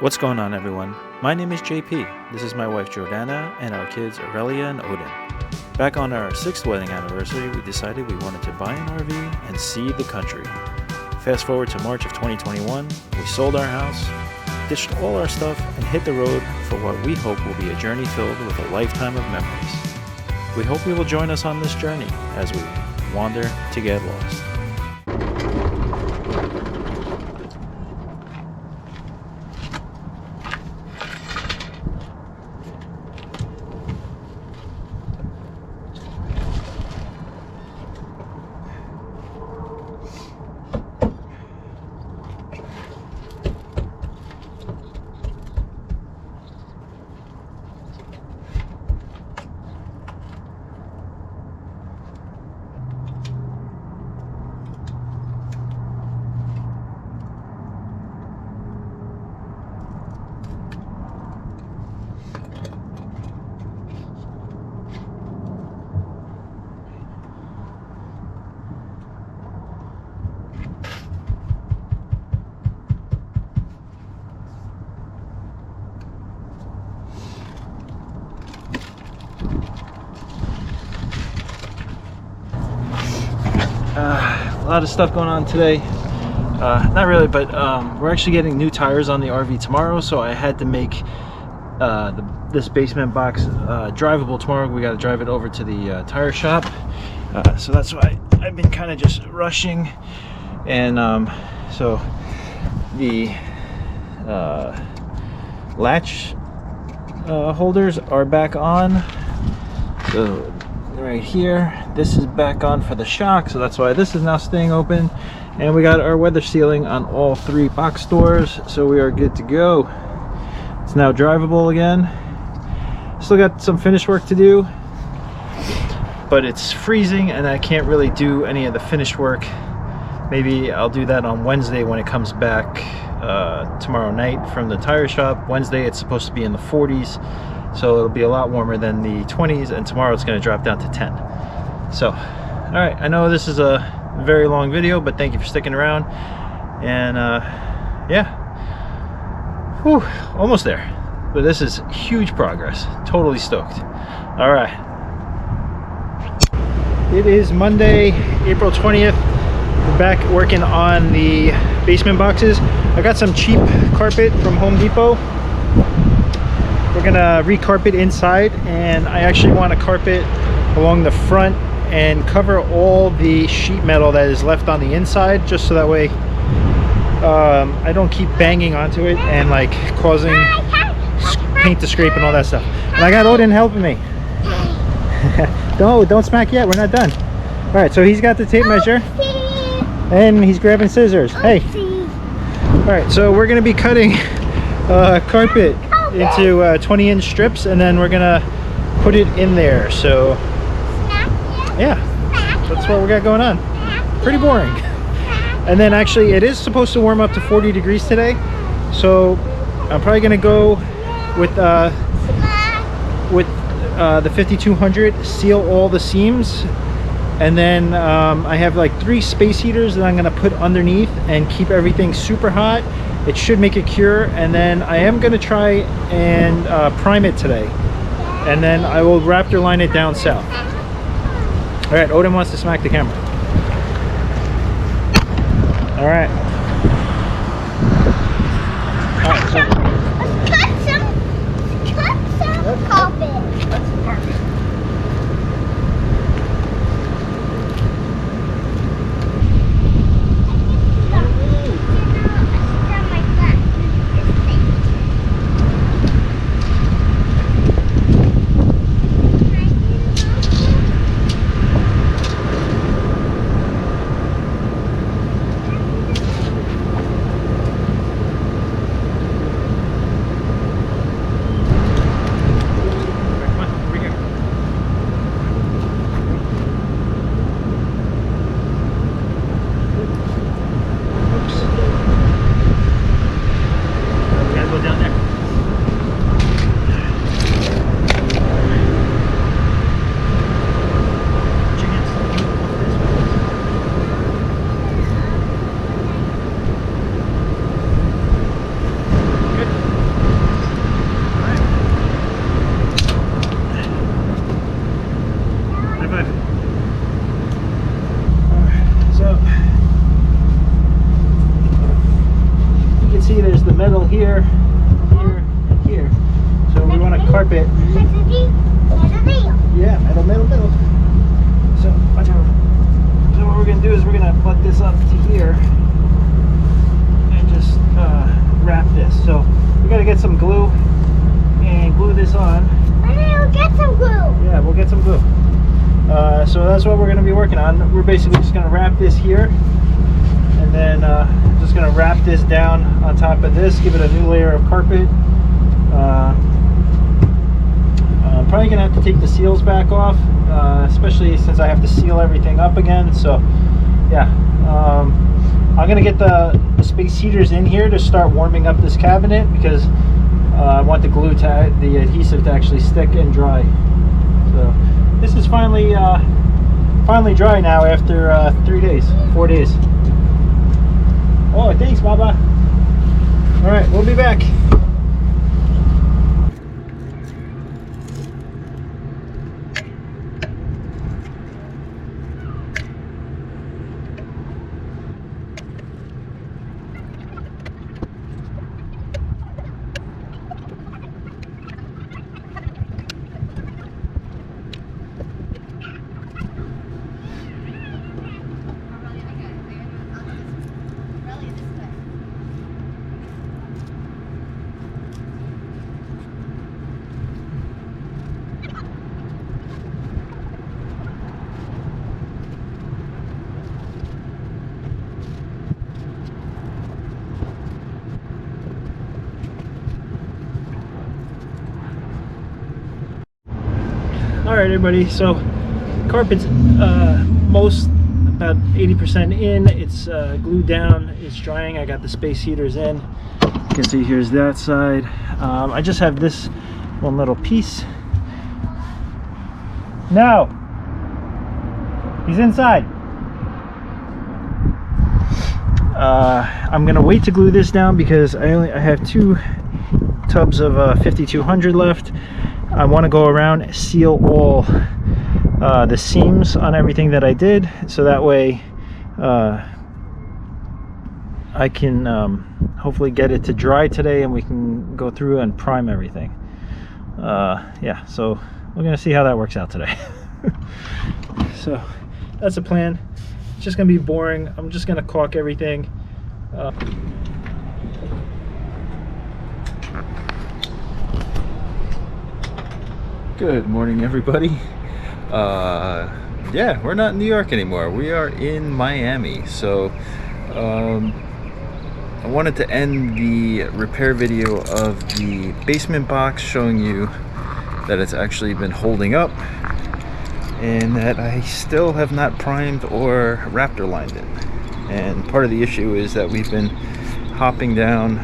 What's going on, everyone? My name is JP. This is my wife Jordana and our kids Aurelia and Odin. Back on our 6th wedding anniversary, we decided we wanted to buy an RV and see the country. Fast forward to March of 2021, we sold our house, ditched all our stuff, and hit the road for what we hope will be a journey filled with a lifetime of memories. We hope you will join us on this journey as we wander to get lost. A lot of stuff going on today. Not really, but we're actually getting new tires on the RV tomorrow, so I had to make this basement box drivable tomorrow. We got to drive it over to the tire shop, so that's why I've been kind of just rushing. And so the latch holders are back on, so right here this is back on for the shock, so that's why this is now staying open. And we got our weather sealing on all 3 box doors, so we are good to go. It's now drivable again. Still got some finish work to do, but it's freezing and I can't really do any of the finish work. Maybe I'll do that on Wednesday when it comes back tomorrow night from the tire shop. Wednesday it's supposed to be in the 40s, so it'll be a lot warmer than the 20s, and tomorrow it's going to drop down to 10. So, all right, I know this is a very long video, but thank you for sticking around. And yeah, whew, almost there. But this is huge progress. Totally stoked. All right. It is Monday, April 20th. We're back working on the basement boxes. I got some cheap carpet from Home Depot. We're gonna recarpet inside, and I actually want to carpet along the front and cover all the sheet metal that is left on the inside, just so that way I don't keep banging onto it and like causing paint to scrape and all that stuff. And I got Odin helping me. Don't smack yet, we're not done. All right, so he's got the tape measure and he's grabbing scissors. Hey. All right, so we're gonna be cutting carpet into 20-inch strips, and then we're gonna put it in there. So yeah, that's what we got going on. Pretty boring. And then actually it is supposed to warm up to 40 degrees today, so I'm probably gonna go with the 5200, seal all the seams, and then I have like 3 space heaters that I'm gonna put underneath and keep everything super hot. It should make it cure, and then I am gonna try and prime it today, and then I will Raptor line it down south. All right, Odin wants to smack the camera. All right. All right, so cut some carpet. That's the carpet. gonna butt this up to here and just wrap this. So we gotta get some glue and glue this on. We'll get some glue. Yeah, we'll get some glue. So that's what we're gonna be working on. We're basically just gonna wrap this here, and then just gonna wrap this down on top of this, give it a new layer of carpet. I'm probably gonna have to take the seals back off, especially since I have to seal everything up again. So yeah, I'm gonna get the space heaters in here to start warming up this cabinet, because I want the glue to, the adhesive to actually stick and dry. So this is finally dry now after 4 days. Oh, thanks, Baba. All right, we'll be back. All right, everybody, so carpet's about 80% in. It's glued down, it's drying. I got the space heaters in. You can see here's that side. I just have this one little piece. No, he's inside. I'm gonna wait to glue this down because I have 2 tubs of 5200 left. I want to go around and seal all the seams on everything that I did, so that way I can hopefully get it to dry today and we can go through and prime everything. Yeah, so we're gonna see how that works out today. So that's the plan. It's just gonna be boring. I'm just gonna caulk everything. Good morning, everybody. Yeah, we're not in New York anymore. We are in Miami. So I wanted to end the repair video of the basement box showing you that it's actually been holding up and that I still have not primed or raptor lined it. And part of the issue is that we've been hopping down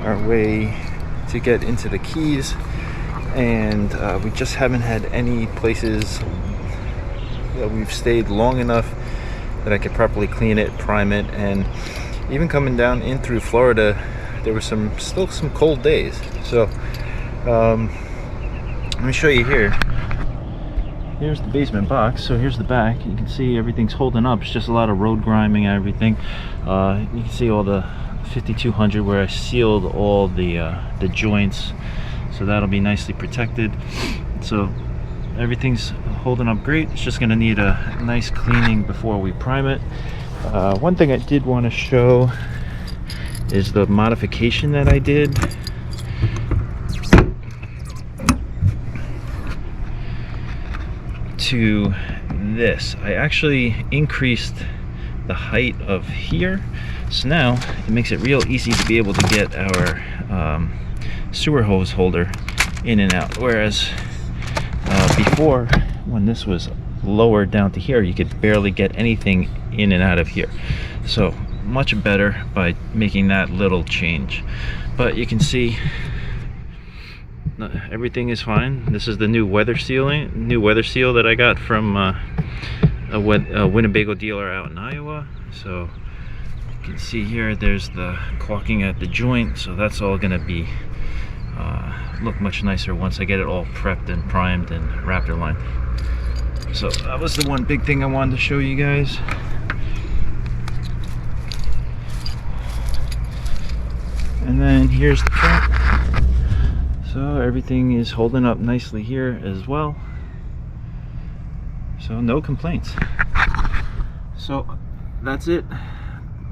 our way to get into the keys, and we just haven't had any places that we've stayed long enough that I could properly clean it, prime it. And even coming down in through Florida, there were still some cold days. So let me show you here. Here's the basement box. So here's the back. You can see everything's holding up. It's just a lot of road griming and everything. You can see all the 5200 where I sealed all the joints, so that'll be nicely protected. So everything's holding up great. It's just going to need a nice cleaning before we prime it. One thing I did want to show is the modification that I did. To this, I actually increased the height of here, so now it makes it real easy to be able to get our sewer hose holder in and out, whereas before, when this was lowered down to here, you could barely get anything in and out of here. So much better by making that little change. But you can see everything is fine. This is the new weather seal that I got from a Winnebago dealer out in Iowa. So you can see here there's the caulking at the joint, so that's all gonna be look much nicer once I get it all prepped and primed and raptor lined. So that was the one big thing I wanted to show you guys. And then here's the front. So everything is holding up nicely here as well. So no complaints. So that's it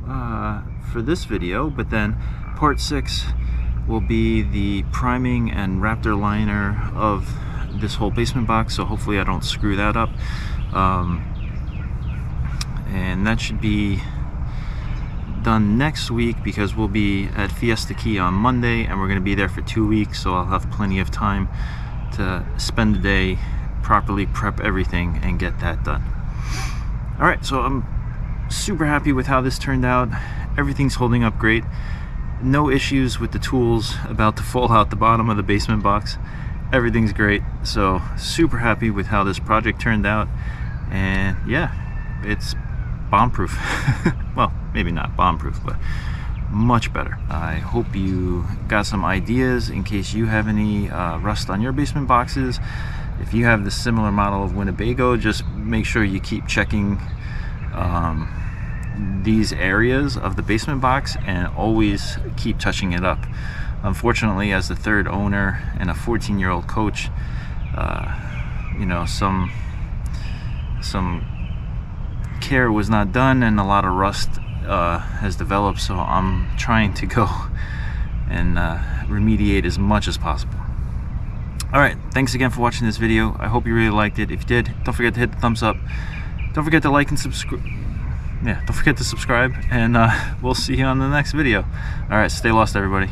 for this video, but then part 6 will be the priming and Raptor liner of this whole basement box, so hopefully I don't screw that up. And that should be done next week because we'll be at Fiesta Key on Monday and we're going to be there for 2 weeks, so I'll have plenty of time to spend the day, properly prep everything and get that done. Alright, so I'm super happy with how this turned out. Everything's holding up great. No issues with the tools about to fall out the bottom of the basement box. Everything's great, so super happy with how this project turned out. And yeah, it's bomb-proof. Well, maybe not bomb-proof, but much better. I hope you got some ideas in case you have any rust on your basement boxes. If you have the similar model of Winnebago, just make sure you keep checking these areas of the basement box and always keep touching it up. Unfortunately, as the third owner and a 14-year-old coach, you know, some care was not done and a lot of rust has developed, so I'm trying to go and remediate as much as possible. Alright, thanks again for watching this video. I hope you really liked it. If you did, don't forget to hit the thumbs up. Don't forget to like and subscribe. Yeah, don't forget to subscribe, and we'll see you on the next video. Alright, stay lost, everybody.